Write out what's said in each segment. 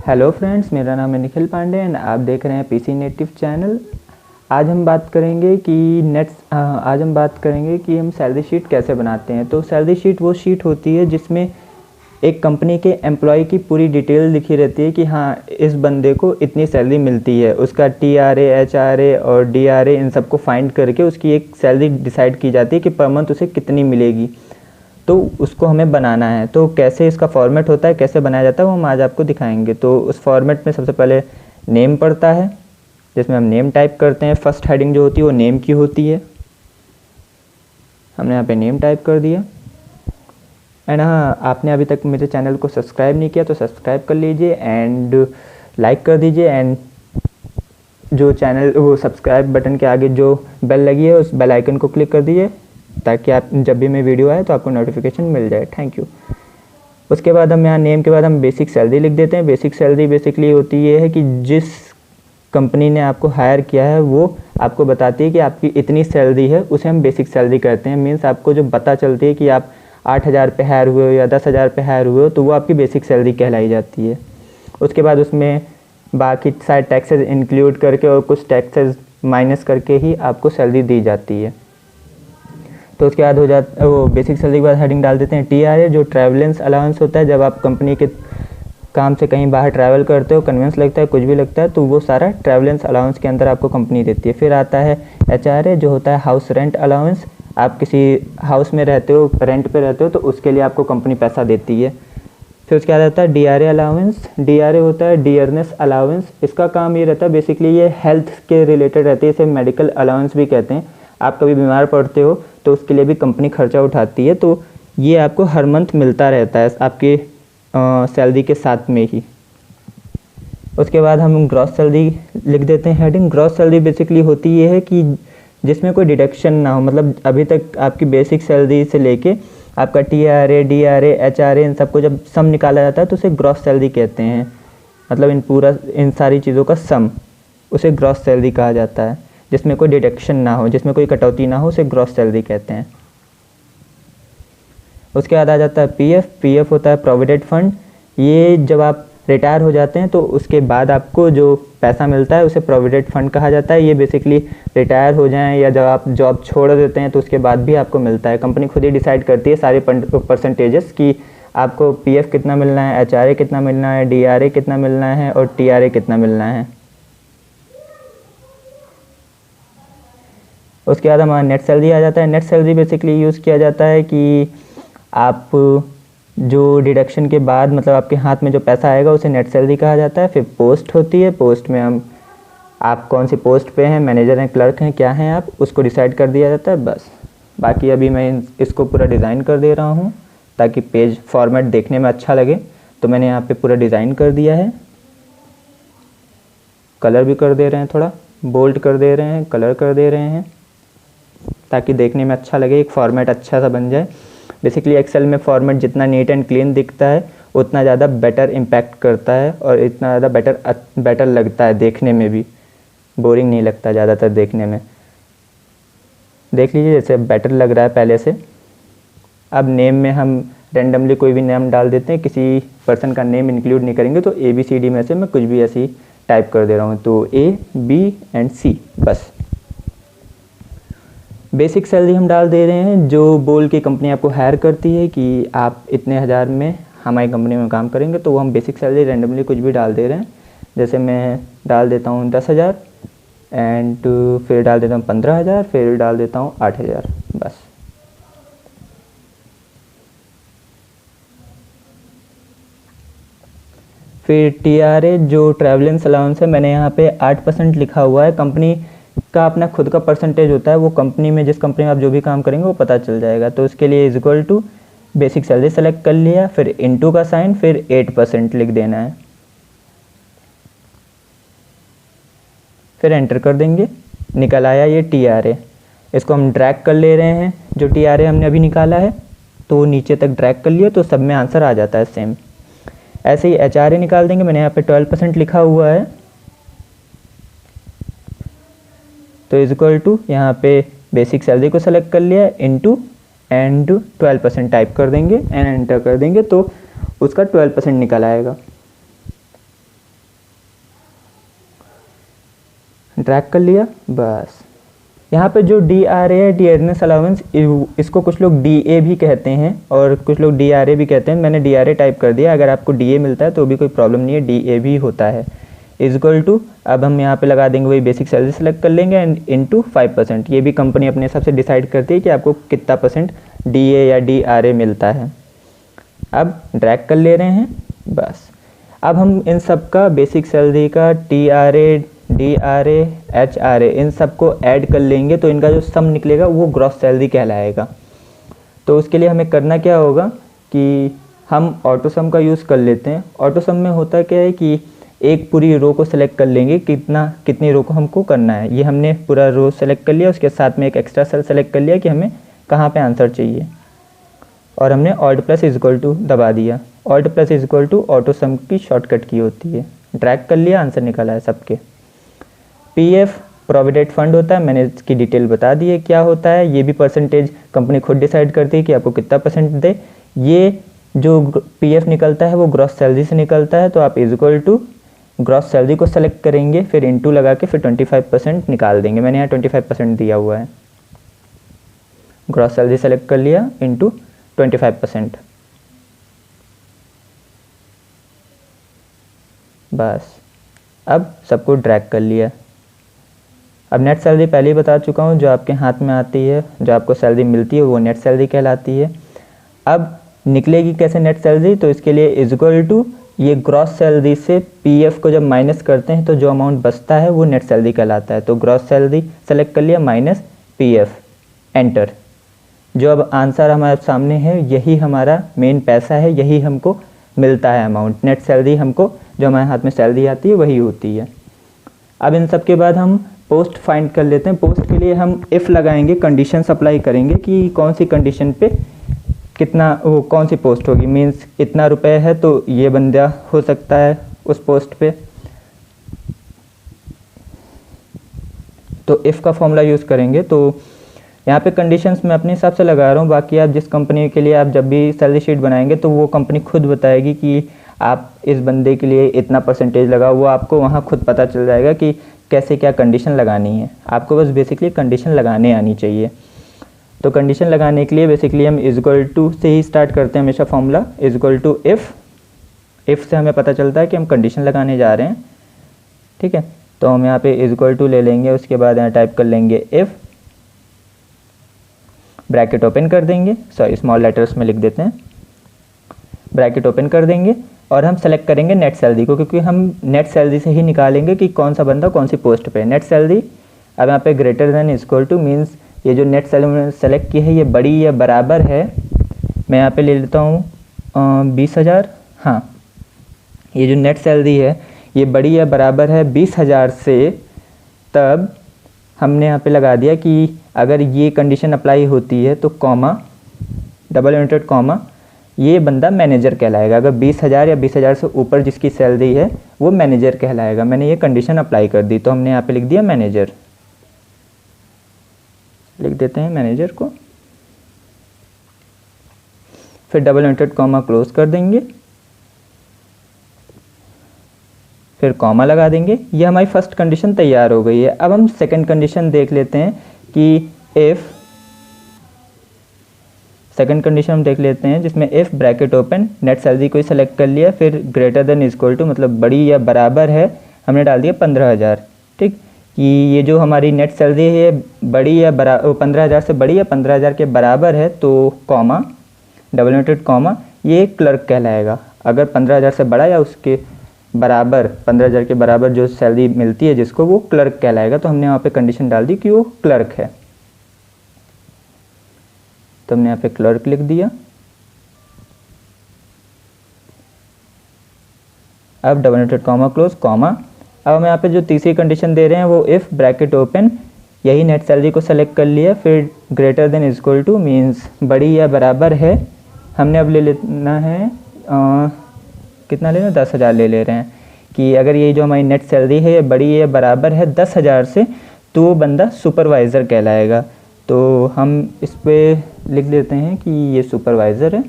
Hello friends, मेरा नाम है निखिल पांडे एंड आप देख रहे हैं पीसी नेटिव चैनल। आज हम बात करेंगे कि हम सैलरी शीट कैसे बनाते हैं। तो सैलरी शीट वो शीट होती है जिसमें एक कंपनी के एम्प्लॉय की पूरी डिटेल लिखी रहती है कि हाँ, इस बंदे को इतनी सैलरी मिलती है। उसका TRA, HRA और DRA इन सबको फाइंड करके उसकी एक सैलरी डिसाइड की जाती है कि पर मंथ उसे कितनी मिलेगी। तो उसको हमें बनाना है। तो कैसे इसका फॉर्मेट होता है, कैसे बनाया जाता है, वो हम आज आपको दिखाएंगे। तो उस फॉर्मेट में सबसे पहले नेम पड़ता है, जिसमें हम नेम टाइप करते हैं। फर्स्ट हेडिंग जो होती है वो नेम की होती है। हमने यहाँ पे नेम टाइप कर दिया। एंड हाँ, आपने अभी तक मेरे चैनल को सब्सक्राइब नहीं किया तो सब्सक्राइब कर लीजिए एंड लाइक कर दीजिए। एंड जो चैनल वो सब्सक्राइब बटन के आगे जो बेल लगी है उस बेल आइकन को क्लिक कर दीजिए ताकि आप जब भी मैं वीडियो आए तो आपको नोटिफिकेशन मिल जाए। Thank you. उसके बाद हम यहाँ नेम के बाद हम बेसिक सैलरी लिख देते हैं। बेसिक सैलरी बेसिकली होती ये है कि जिस कंपनी ने आपको हायर किया है वो आपको बताती है कि आपकी इतनी सैलरी है, उसे हम बेसिक सैलरी कहते हैं। मीन्स आपको जो पता चलती है कि आप 8,000 पे हायर हुए हो या 10,000 पे हायर हुए हो, तो वो आपकी बेसिक सैलरी कहलाई जाती है। उसके बाद उसमें बाकी सारे टैक्सेस इंक्लूड करके और कुछ टैक्सेस माइनस करके ही आपको सैलरी दी जाती है। तो उसके बाद हो जाता वो बेसिक सैलरी के बाद हेडिंग डाल देते हैं TRA, जो ट्रैवलेंस अलाउंस होता है। जब आप कंपनी के काम से कहीं बाहर ट्रैवल करते हो, कन्वेंस लगता है, कुछ भी लगता है, तो वो सारा ट्रैवलेंस अलाउंस के अंदर आपको कंपनी देती है। फिर आता है HRA, जो होता है हाउस रेंट अलाउंस। आप किसी हाउस में रहते हो, रेंट पे रहते हो, तो उसके लिए आपको कंपनी पैसा देती है। फिर उसके बाद आता है DRA अलाउंस। DRA होता है डियरनेस अलाउंस। इसका काम ये रहता है, बेसिकली ये हेल्थ के रिलेटेड रहती है, इसे मेडिकल अलाउंस भी कहते हैं। आप कभी बीमार पड़ते हो तो उसके लिए भी कंपनी खर्चा उठाती है, तो ये आपको हर मंथ मिलता रहता है आपके सैलरी के साथ में ही। उसके बाद हम ग्रॉस सैलरी लिख देते हैं हेडिंग। ग्रॉस सैलरी बेसिकली होती ये है कि जिसमें कोई डिडक्शन ना हो। मतलब अभी तक आपकी बेसिक सैलरी से लेके आपका TRA, DRA, HRA इन सबको जब सम निकाला जाता है तो उसे ग्रॉस सैलरी कहते हैं। मतलब इन सारी चीज़ों का सम, उसे ग्रॉस सैलरी कहा जाता है। जिसमें कोई डिडक्शन ना हो, जिसमें कोई कटौती ना हो, उसे ग्रॉस सैलरी कहते हैं। उसके बाद आ जाता है PF होता है प्रोविडेंट फंड। ये जब आप रिटायर हो जाते हैं तो उसके बाद आपको जो पैसा मिलता है उसे प्रोविडेंट फंड कहा जाता है। ये बेसिकली रिटायर हो जाएं या जब आप जॉब छोड़ देते हैं तो उसके बाद भी आपको मिलता है। कंपनी खुद ही डिसाइड करती है सारे परसेंटेजेस कि आपको PF कितना मिलना है, HRA कितना मिलना है, DRA कितना मिलना है और TRA कितना मिलना है। उसके बाद हमारा नेट सैलरी आ जाता है। नेट सैलरी बेसिकली यूज़ किया जाता है कि आप जो डिडक्शन के बाद मतलब आपके हाथ में जो पैसा आएगा उसे नेट सैलरी कहा जाता है। फिर पोस्ट होती है। पोस्ट में आप कौन सी पोस्ट पे हैं, मैनेजर हैं, क्लर्क हैं, क्या हैं आप, उसको डिसाइड कर दिया जाता है। बस बाकी अभी मैं इसको पूरा डिज़ाइन कर दे रहा हूँ ताकि पेज फॉर्मेट देखने में अच्छा लगे। तो मैंने यहाँ पे पूरा डिज़ाइन कर दिया है। कलर भी कर दे रहे हैं, थोड़ा बोल्ड कर दे रहे हैं, कलर कर दे रहे हैं ताकि देखने में अच्छा लगे, एक फॉर्मेट अच्छा सा बन जाए। बेसिकली एक्सेल में फॉर्मेट जितना नीट एंड क्लीन दिखता है उतना ज़्यादा बेटर इम्पैक्ट करता है और इतना ज़्यादा बेटर लगता है देखने में भी। बोरिंग नहीं लगता ज़्यादातर देखने में। देख लीजिए जैसे बेटर लग रहा है पहले से। अब नेम में हम रेंडमली कोई भी नेम डाल देते हैं, किसी पर्सन का नेम इंक्लूड नहीं करेंगे। तो ABCD में से मैं कुछ भी ऐसी टाइप कर दे रहा हूँ। तो A, B एंड C बस। बेसिक सैलरी हम डाल दे रहे हैं जो बोल के कंपनी आपको हायर करती है कि आप इतने हज़ार में हमारी कंपनी में काम करेंगे, तो वो हम बेसिक सैलरी रेंडमली कुछ भी डाल दे रहे हैं। जैसे मैं डाल देता हूँ 10,000 एंड फिर डाल देता हूँ 15,000, फिर डाल देता हूँ 8,000 बस। फिर TRA जो ट्रैवलेंस अलाउंस है, मैंने यहाँ पे 8% लिखा हुआ है। कंपनी का अपना खुद का परसेंटेज होता है, वो कंपनी में जिस कंपनी में आप जो भी काम करेंगे वो पता चल जाएगा। तो उसके लिए is equal to basic salary select कर लिया, फिर इनटू का साइन, फिर 8% लिख देना है, फिर एंटर कर देंगे। निकल आया ये TRA। इसको हम ड्रैग कर ले रहे हैं, जो TRA हमने अभी निकाला है तो नीचे तक ड्रैग कर लिया तो सब में आंसर आ जाता है सेम। ऐसे ही HRA निकाल देंगे। मैंने यहाँ पे 12% लिखा हुआ है, तो इज इक्वल टू यहाँ पे बेसिक सैलरी को सेलेक्ट कर लिया, इनटू एंड 12% टाइप कर देंगे एंड एंटर कर देंगे तो उसका 12% निकल आएगा। ड्रैग कर लिया। बस यहाँ पे जो DRA है, डियरनेस अलाउंस, इसको कुछ लोग DA भी कहते हैं और कुछ लोग DRA भी कहते हैं। मैंने DRA टाइप कर दिया, अगर आपको DA मिलता है तो भी कोई प्रॉब्लम नहीं है, DA भी होता है। इक्वल टू, अब हम यहाँ पे लगा देंगे वही बेसिक सैलरी सेलेक्ट कर लेंगे एंड इनटू 5%। ये भी कंपनी अपने हिसाब से डिसाइड करती है कि आपको कितना परसेंट DA या DRA मिलता है। अब ड्रैग कर ले रहे हैं। बस अब हम इन सब का बेसिक सैलरी का TRA, DRA, HRA इन सब को ऐड कर लेंगे तो इनका जो सम निकलेगा वो ग्रॉस सैलरी कहलाएगा। तो उसके लिए हमें करना क्या होगा कि हम ऑटो सम का यूज़ कर लेते हैं। ऑटो सम में होता क्या है कि एक पूरी रो को सेलेक्ट कर लेंगे, कितनी रो को हमको करना है। ये हमने पूरा रो सेलेक्ट कर लिया, उसके साथ में एक एक्स्ट्रा सेल सेलेक्ट कर लिया कि हमें कहाँ पे आंसर चाहिए, और हमने ऑल्ट प्लस इक्वल टू दबा दिया। Alt plus equal to auto sum की शॉर्टकट की होती है। ड्रैग कर लिया, आंसर निकला है सबके। PF प्रोविडेंट फंड होता है, मैंने इसकी डिटेल बता दी है क्या होता है। ये भी परसेंटेज कंपनी खुद डिसाइड करती है कि आपको कितना परसेंट दे। ये जो PF निकलता है वो ग्रॉस सैलरी से निकलता है, तो आप इक्वल टू ग्रॉस सैलरी को सेलेक्ट करेंगे, फिर इंटू लगा के फिर 25% निकाल देंगे। मैंने यहाँ 25% दिया हुआ है। ग्रॉस सैलरी सेलेक्ट कर लिया, इंटू 25%। बस अब सबको ड्रैग कर लिया। अब नेट सैलरी पहले ही बता चुका हूँ, जो आपके हाथ में आती है, जो आपको सैलरी मिलती है वो नेट सैलरी कहलाती है। अब निकलेगी कैसे नेट सैलरी, तो इसके लिए इक्वल टू ये ग्रॉस सैलरी से PF को जब माइनस करते हैं तो जो अमाउंट बचता है वो नेट सैलरी कहलाता है। तो ग्रॉस सैलरी सेलेक्ट कर लिया माइनस PF, एंटर। जो अब आंसर हमारे सामने है यही हमारा मेन पैसा है, यही हमको मिलता है अमाउंट। नेट सैलरी हमको जो हमारे हाथ में सैलरी आती है वही होती है। अब इन सब के बाद हम पोस्ट फाइंड कर लेते हैं। पोस्ट के लिए हम इफ़ लगाएंगे, कंडीशन अप्लाई करेंगे कि कौन सी कंडीशन पे कितना वो कौन सी पोस्ट होगी। मीन्स इतना रुपए है तो ये बंदा हो सकता है उस पोस्ट पे, तो इफ़ का फॉर्मूला यूज़ करेंगे। तो यहाँ पे कंडीशंस मैं अपने हिसाब से लगा रहा हूँ, बाकी आप जिस कंपनी के लिए आप जब भी सैलरी शीट बनाएंगे तो वो कंपनी खुद बताएगी कि आप इस बंदे के लिए इतना परसेंटेज लगाओ। वो आपको वहाँ खुद पता चल जाएगा कि कैसे क्या कंडीशन लगानी है। आपको बस बेसिकली कंडीशन लगाने आनी चाहिए। तो कंडीशन लगाने के लिए बेसिकली हम इक्वल टू से ही स्टार्ट करते हैं हमेशा फॉर्मूला। इक्वल टू इफ़ से हमें पता चलता है कि हम कंडीशन लगाने जा रहे हैं। ठीक है, तो हम यहाँ पे इक्वल टू ले लेंगे, उसके बाद यहाँ टाइप कर लेंगे इफ़, ब्रैकेट ओपन कर देंगे, सॉरी स्मॉल लेटर्स में लिख देते हैं, ब्रैकेट ओपन कर देंगे और हम सेलेक्ट करेंगे नेट सैलरी को, क्योंकि हम नेट सैलरी से ही निकालेंगे कि कौन सा बंदा कौन सी पोस्ट पे। नेट सैलरी अब यहाँ पे greater than equal two means ये जो नेट सैलरी मैंने सेलेक्ट की है ये बड़ी या बराबर है। मैं यहाँ पे ले लेता हूँ 20,000। हाँ, ये जो नेट सैलरी है ये बड़ी या बराबर है 20,000 से। तब हमने यहाँ पे लगा दिया कि अगर ये कंडीशन अप्लाई होती है तो कॉमा, डबल इन्वर्टेड कॉमा, ये बंदा मैनेजर कहलाएगा। अगर 20,000 या 20,000 से ऊपर जिसकी सैलरी है वो मैनेजर कहलाएगा। मैंने ये कंडीशन अप्लाई कर दी, तो हमने यहाँ पे लिख दिया मैनेजर, लिख देते हैं मैनेजर को, फिर डबल इन्वर्टेड कॉमा क्लोज कर देंगे, फिर कॉमा लगा देंगे। ये हमारी फर्स्ट कंडीशन तैयार हो गई है। अब हम सेकंड कंडीशन देख लेते हैं कि इफ़, सेकंड कंडीशन हम देख लेते हैं जिसमें if bracket open, net salary को ही सेलेक्ट कर लिया, फिर ग्रेटर देन इक्वल टू मतलब बड़ी या बराबर है, हमने डाल दिया 15,000। ठीक, कि ये जो हमारी नेट सैलरी है बड़ी या 15,000 से बड़ी या 15,000 के बराबर है, तो कॉमा, डबल इन्वर्टेड कॉमा, ये क्लर्क कहलाएगा। अगर 15,000 से बड़ा या उसके बराबर, 15,000 के बराबर जो सैलरी मिलती है जिसको, वो क्लर्क कहलाएगा। तो हमने यहाँ पे कंडीशन डाल दी कि वो क्लर्क है, तो हमने यहाँ पे क्लर्क लिख दिया। अब double inverted comma close, comma. अब हम यहाँ पे जो तीसरी कंडीशन दे रहे हैं वो इफ़ ब्रैकेट ओपन, यही नेट सैलरी को सेलेक्ट कर लिया, फिर greater than equal two means बड़ी या बराबर है। हमने अब ले लेना है कितना लेना, 10,000 ले रहे हैं कि अगर ये जो हमारी नेट सैलरी है ये बड़ी या बराबर है 10,000 से, तो वो बंदा सुपरवाइज़र कहलाएगा। तो हम इस पर लिख देते हैं कि ये सुपरवाइज़र है।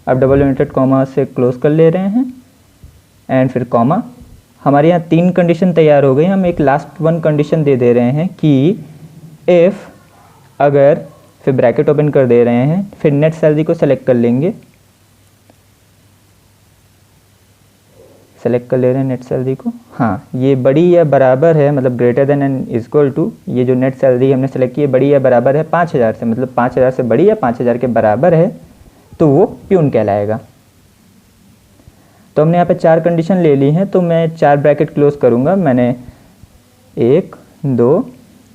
अब डबल इन्वर्टेड कॉमा से क्लोज कर ले रहे हैं एंड फिर कॉमा। हमारे यहाँ 3 कंडीशन तैयार हो गई। हम एक लास्ट वन कंडीशन दे रहे हैं कि इफ़, अगर, फिर ब्रैकेट ओपन कर दे रहे हैं, फिर नेट सैलरी को सेलेक्ट कर लेंगे, सेलेक्ट कर ले रहे हैं नेट सैलरी को। हाँ, ये बड़ी या बराबर है, मतलब greater than and equal to, ये जो नेट सैलरी हमने सेलेक्ट की है बड़ी या बराबर है 5000 से, मतलब 5000 से बड़ी या 5000 के बराबर है तो वो प्यून कहलाएगा। तो हमने यहाँ पे 4 कंडीशन ले ली हैं, तो मैं 4 ब्रैकेट क्लोज करूँगा। मैंने 1, 2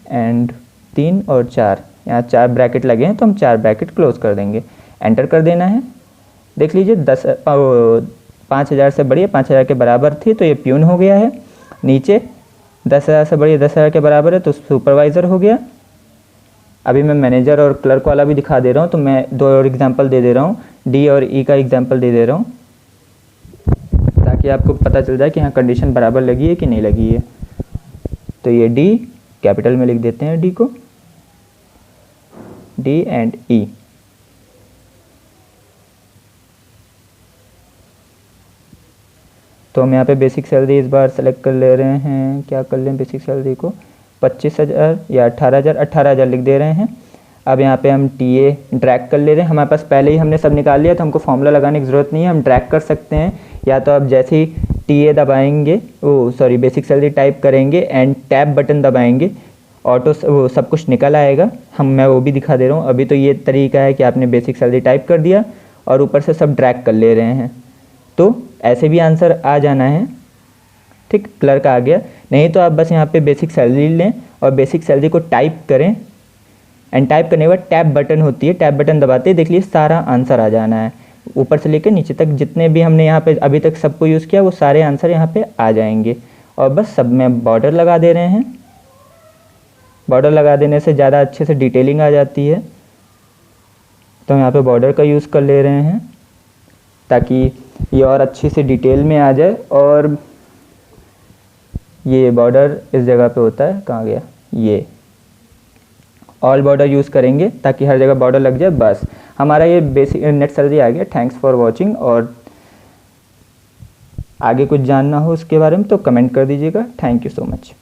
एंड 3 और 4, यहाँ 4 ब्रैकेट लगे हैं तो हम 4 ब्रैकेट क्लोज कर देंगे। एंटर कर देना है। देख लीजिए 5000 से बड़ी 5000 के बराबर थी तो ये प्यून हो गया है। नीचे 10,000 से बड़ी 10,000 के बराबर है तो सुपरवाइज़र हो गया। अभी मैं मैनेजर और क्लर्क वाला भी दिखा दे रहा हूँ, तो मैं 2 और एग्जांपल दे रहा हूँ, डी और ई का एग्जांपल दे रहा हूँ ताकि आपको पता चल जाए कि हाँ कंडीशन बराबर लगी है कि नहीं लगी है। तो ये डी कैपिटल में लिख देते हैं, डी को, डी एंड ई। तो हम यहाँ पे बेसिक सैलरी इस बार सेलेक्ट कर ले रहे हैं। क्या कर लें बेसिक सैलरी को, 25,000 या 18,000 लिख दे रहे हैं। अब यहाँ पे हम टीए ड्रैग कर ले रहे हैं। हमारे पास पहले ही हमने सब निकाल लिया तो हमको फॉर्मूला लगाने की ज़रूरत नहीं है, हम ड्रैग कर सकते हैं। या तो आप जैसे ही टीए दबाएंगे, बेसिक सैलरी टाइप करेंगे एंड टैब बटन दबाएंगे, ऑटो वो सब कुछ निकल आएगा। मैं वो भी दिखा दे रहा हूँ। अभी तो ये तरीका है कि आपने बेसिक सैलरी टाइप कर दिया और ऊपर से सब ड्रैग कर ले रहे हैं, तो ऐसे भी आंसर आ जाना है। ठीक, क्लर्क आ गया। नहीं तो आप बस यहाँ पे बेसिक सैलरी लें और बेसिक सैलरी को टाइप करें एंड टाइप करने के बाद टैब बटन होती है, टैब बटन दबाते ही देख लीजिए सारा आंसर आ जाना है। ऊपर से लेकर नीचे तक जितने भी हमने यहाँ पे अभी तक सबको यूज़ किया वो सारे आंसर यहाँ पे आ जाएंगे। और बस सब में बॉर्डर लगा दे रहे हैं। बॉर्डर लगा देने से ज़्यादा अच्छे से डिटेलिंग आ जाती है, तो हम यहाँ पे बॉर्डर का यूज़ कर ले रहे हैं ताकि ये और अच्छी से डिटेल में आ जाए। और ये बॉर्डर इस जगह पे होता है, कहाँ गया, ये ऑल बॉर्डर यूज़ करेंगे ताकि हर जगह बॉर्डर लग जाए। बस हमारा ये बेसिक नेट सैलरी आ गया। Thanks for watching. और आगे कुछ जानना हो उसके बारे में तो कमेंट कर दीजिएगा। Thank you so much.